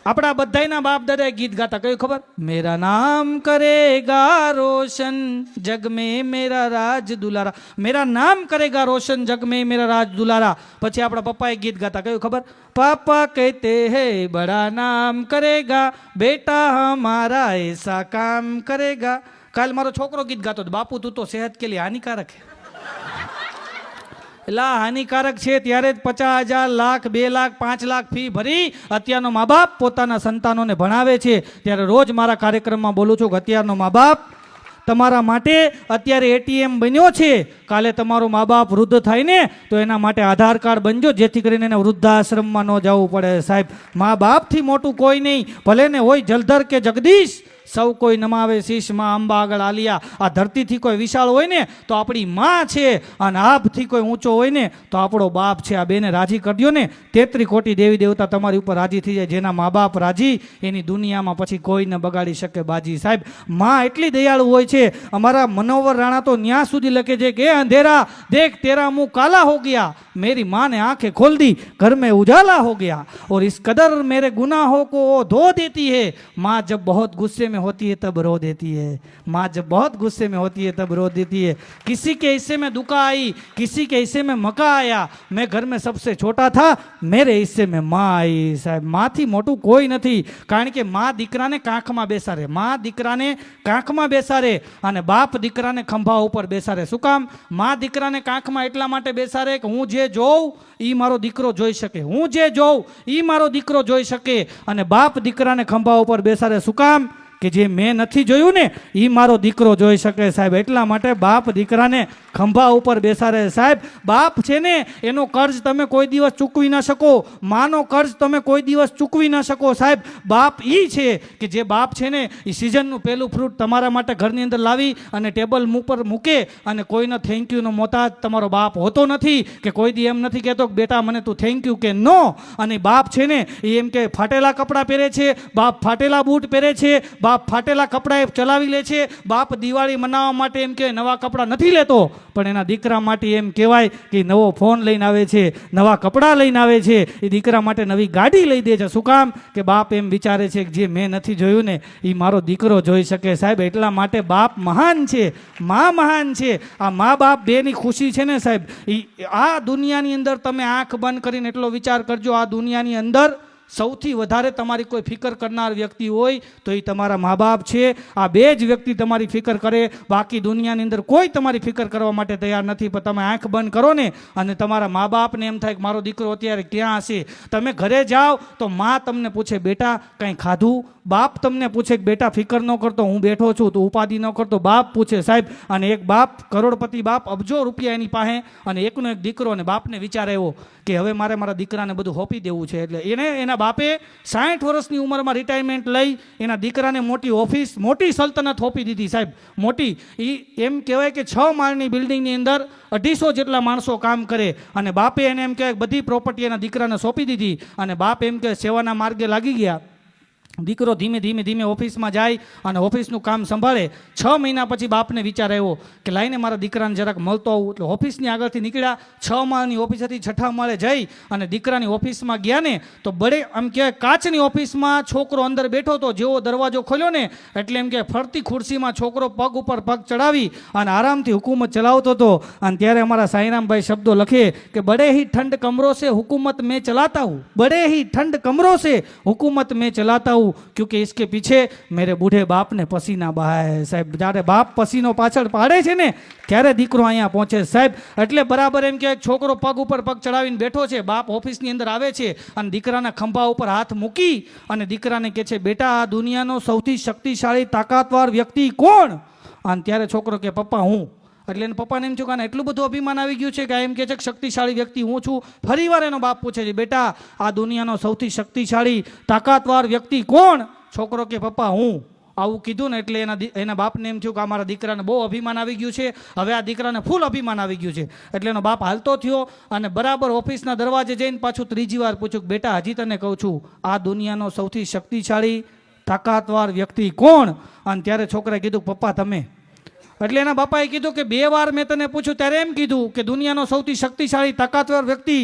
આપણા બધાયના બાપ દાદા ગીત ગાતા, કયું ખબર? મેરા નામ કરેગા રોશન જગ में मेरा राज दुलारा, मेरा नाम करेगा रोशन जग में मेरा राज दुलारा. પછી આપણા પપ્પાએ ગીત ગાતા, કયું ખબર? पापा कहते हैं बड़ा नाम करेगा बेटा हमारा ऐसा काम करेगा. કાલ મારો છોકરો ગીત ગાતો, બાપુ તું તો સેહત કે लिए हानिकारक है. એટલે હાનિકારક છે ત્યારે જ 50,000 લાખ 2 લાખ 5 લાખ ફી ભરી અત્યારનો મા બાપ પોતાના સંતાનોને ભણાવે છે. ત્યારે રોજ મારા કાર્યક્રમમાં બોલું છું કે અત્યારનો મા બાપ તમારા માટે અત્યારે એટીએમ બન્યો છે. કાલે તમારો મા બાપ વૃદ્ધ થાય ને તો એના માટે આધાર કાર્ડ બનજો, જેથી કરીને એને વૃદ્ધાશ્રમમાં ન જવું પડે. સાહેબ, મા બાપથી મોટું કોઈ નહીં, ભલે ને હોય જલધર કે જગદીશ, સૌ કોઈ નમાવે શીશ માં અંબા આગળ આલિયા. આ ધરતીથી કોઈ વિશાળ હોય ને તો આપણી માં છે, અને આભથી કોઈ ઊંચો હોય ને તો આપણો બાપ છે. આ બેને રાજી કરજો ને, 33 કોટી દેવી દેવતા તમારી ઉપર રાજી થઈ જાય. જેના મા બાપ રાજી એની દુનિયામાં પછી કોઈ ન બગાડી શકે બાજી. સાહેબ, માં એટલી દયાળુ હોય છે. અમારા મનોહર રાણા તો ન્યા સુધી લખે છે કે અંધેરા દેખ તેરા મુંહ કાલા હો ગયા, मेरी माँ ने आंखें खोल दी घर में उजाला हो गया, और इस कदर मेरे गुनाहों को धो देती है. माँ जब बहुत गुस्से में होती है तब रो देती है, माँ जब बहुत गुस्से में होती है तब रो देती है. किसी के हिस्से में दुका आई, किसी के हिस्से में मका आया, मैं घर में सबसे छोटा था, मेरे हिस्से में माँ आई. સાહેબ, માથી મોટું કોઈ નથી, કારણ કે મા દીકરાને કાંખમાં બેસાડે, મા દીકરાને કાંખમાં બેસાડે અને બાપ દીકરાને ખંભા ઉપર બેસાડે. શું કામ? મા દીકરાને કાંખમાં એટલા માટે બેસાડે કે હું જે જોઉં એ મારો દીકરો જોઈ શકે, હું જે જોઉં એ મારો દીકરો જોઈ શકે. અને બાપ દીકરાને ખંભા ઉપર બેસાડે. શું કામ? કે જે મેં નથી જોયું ને એ મારો દીકરો જોઈ શકે. સાહેબ, એટલા માટે બાપ દીકરાને ખંભા ઉપર બેસાડે. સાહેબ, બાપ છે ને એનો કર્જ તમે કોઈ દિવસ ચૂકવી ના શકો, માનો કર્જ તમે કોઈ દિવસ ચૂકવી ના શકો. સાહેબ, બાપ એ છે કે જે બાપ છે ને એ સિઝનનું પહેલું ફ્રૂટ તમારા માટે ઘરની અંદર લાવી અને ટેબલ ઉપર મૂકે, અને કોઈનો થેન્ક યુનો મોતાજ તમારો બાપ હોતો નથી, કે કોઈ દી એમ નથી કહેતો કે બેટા મને તું થેન્ક યુ કે નો. અને બાપ છે ને એ એમ કે ફાટેલા કપડાં પહેરે છે, બાપ ફાટેલા બૂટ પહેરે છે, બાપ ફાટેલા કપડાં એ ચલાવી લે છે. બાપ દિવાળી મનાવવા માટે એમ કે નવા કપડાં નથી લેતો, પણ એના દીકરા માટે એમ કહેવાય કે નવો ફોન લઈને આવે છે, નવા કપડાં લઈને આવે છે, એ દીકરા માટે નવી ગાડી લઈ દે છે. શું કામ? કે બાપ એમ વિચારે છે કે જે મેં નથી જોયું ને એ મારો દીકરો જોઈ શકે. સાહેબ, એટલા માટે બાપ મહાન છે, મા મહાન છે. આ મા બાપ બેની ખુશી છે ને સાહેબ, આ દુનિયાની અંદર તમે આંખ બંધ કરીને એટલો વિચાર કરજો, આ દુનિયાની અંદર સૌથી વધારે તમારી કોઈ ફિકર કરનાર વ્યક્તિ હોય તો એ તમારા મા બાપ છે. આ બે જ વ્યક્તિ તમારી ફિકર કરે, બાકી દુનિયાની અંદર કોઈ તમારી ફિકર કરવા માટે તૈયાર નથી. પણ તમે આંખ બંધ કરો ને અને તમારા મા બાપને એમ થાય કે મારો દીકરો અત્યારે ક્યાં હશે. તમે ઘરે જાઓ તો મા તમને પૂછે બેટા કંઈ ખાધું, બાપ તમને પૂછે કે બેટા ફિકર ન કરતો હું બેઠો છું, તો ઉપાધિ ન કરતો બાપ પૂછે. સાહેબ, અને એક બાપ કરોડપતિ બાપ, અબજો રૂપિયા એની પાસે, અને એકનો એક દીકરો, અને બાપને વિચાર આવ્યો કે હવે મારે મારા દીકરાને બધું હોપી દેવું છે. એટલે એના બાપે 60 વર્ષની ઉંમરમાં રિટાયરમેન્ટ લઈ એના દીકરાને મોટી ઓફિસ, મોટી સલ્તનત હોપી દીધી. સાહેબ, મોટી, એ એમ કહેવાય કે 6 માળની બિલ્ડિંગની અંદર 250 જેટલા માણસો કામ કરે, અને બાપે એને એમ કહેવાય બધી પ્રોપર્ટી એના દીકરાને સોંપી દીધી, અને બાપ એમ કે સેવાના માર્ગે લાગી ગયા. દીકરો ધીમે ધીમે ધીમે ઓફિસમાં જાય અને ઓફિસનું કામ સંભાળે. 6 મહિના પછી બાપને વિચાર આવ્યો કે લાઈને મારા દીકરાને જરાક મળતો આવું. એટલે ઓફિસની આગળથી નીકળ્યા, 6 માળની ઓફિસ હતી, 6ઠા માળે જઈ અને દીકરાની ઓફિસમાં ગયા ને તો બડે આમ કહેવાય કાચની ઓફિસમાં છોકરો અંદર બેઠો હતો. જેવો દરવાજો ખોલ્યો ને એટલે એમ કે ફરતી ખુરશીમાં છોકરો પગ ઉપર પગ ચડાવી અને આરામથી હુકુમત ચલાવતો હતો. અને ત્યારે અમારા સાંઈરામભાઈ શબ્દો લખે કે બડે ही ठंड कमरों से हुकूमत में चलाता हूँ, बड़े ही ठंड कमरों से हुकूमत में चलाता हूँ, क्योंकि इसके पीछे मेरे बूढ़े बाप ने पसीना बहाया है. સાહેબ, જ્યારે બાપ પસીનો પાછળ પાડે છે ને ત્યારે દીકરો અહીંયા પહોંચે. સાહેબ, એટલે બરાબર એમ કે છોકરો પગ ઉપર પગ ચડાવીને બેઠો છે, બાપ ઓફિસની અંદર આવે છે અને દીકરાના ખંભા ઉપર હાથ મૂકી અને દીકરાને કહે છે બેટા આ દુનિયાનો સૌથી શક્તિશાળી તાકાતવાર વ્યક્તિ કોણ? અને ત્યારે છોકરો કે પપ્પા હું. એટલે એને પપ્પાને એમ થયું કે એટલું બધું અભિમાન આવી ગયું છે કે એમ કહે છે કે શક્તિશાળી વ્યક્તિ હું છું. ફરીવાર એનો બાપ પૂછે છે બેટા આ દુનિયાનો સૌથી શક્તિશાળી તાકાતવાર વ્યક્તિ કોણ? છોકરો કે પપ્પા હું. આવું કીધું ને એટલે એના બાપને એમ થયું કે મારા દીકરાને બહુ અભિમાન આવી ગયું છે, હવે આ દીકરાને ફૂલ અભિમાન આવી ગયું છે. એટલે એનો બાપ હાલતો થયો અને બરાબર ઓફિસના દરવાજે જઈને પાછું 3જી વાર પૂછ્યું કે બેટા હજી તને કહું છું આ દુનિયાનો સૌથી શક્તિશાળી તાકાતવાર વ્યક્તિ કોણ? અને ત્યારે છોકરાએ કીધું પપ્પા તમે. એટલે એના બાપાએ કીધું કે 2 વાર મેં તને પૂછ્યું ત્યારે એમ કીધું કે દુનિયાનો સૌથી શક્તિશાળી તાકાતવાર વ્યક્તિ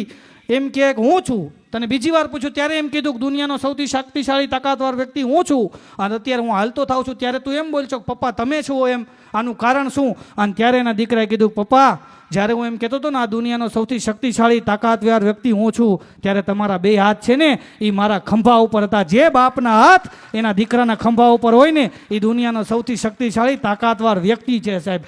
એમ કે હું છું. તને બીજી વાર પૂછ્યું ત્યારે એમ કીધું કે દુનિયાનો સૌથી શક્તિશાળી તાકાતવાર વ્યક્તિ હું છું, અને અત્યારે હું હાલતો થાઉં છું ત્યારે તું એમ બોલ છો કે પપ્પા તમે છો એમ, આનું કારણ શું? અને ત્યારે એના દીકરાએ કીધું પપ્પા જ્યારે હું એમ કહેતો હતો ને આ દુનિયાનો સૌથી શક્તિશાળી તાકાતવાર વ્યક્તિ હું છું, ત્યારે તમારા બે હાથ છે ને એ મારા ખંભા ઉપર હતા. જે બાપના હાથ એના દીકરાના ખંભા ઉપર હોય ને એ દુનિયાનો સૌથી શક્તિશાળી તાકાતવાર વ્યક્તિ છે સાહેબ.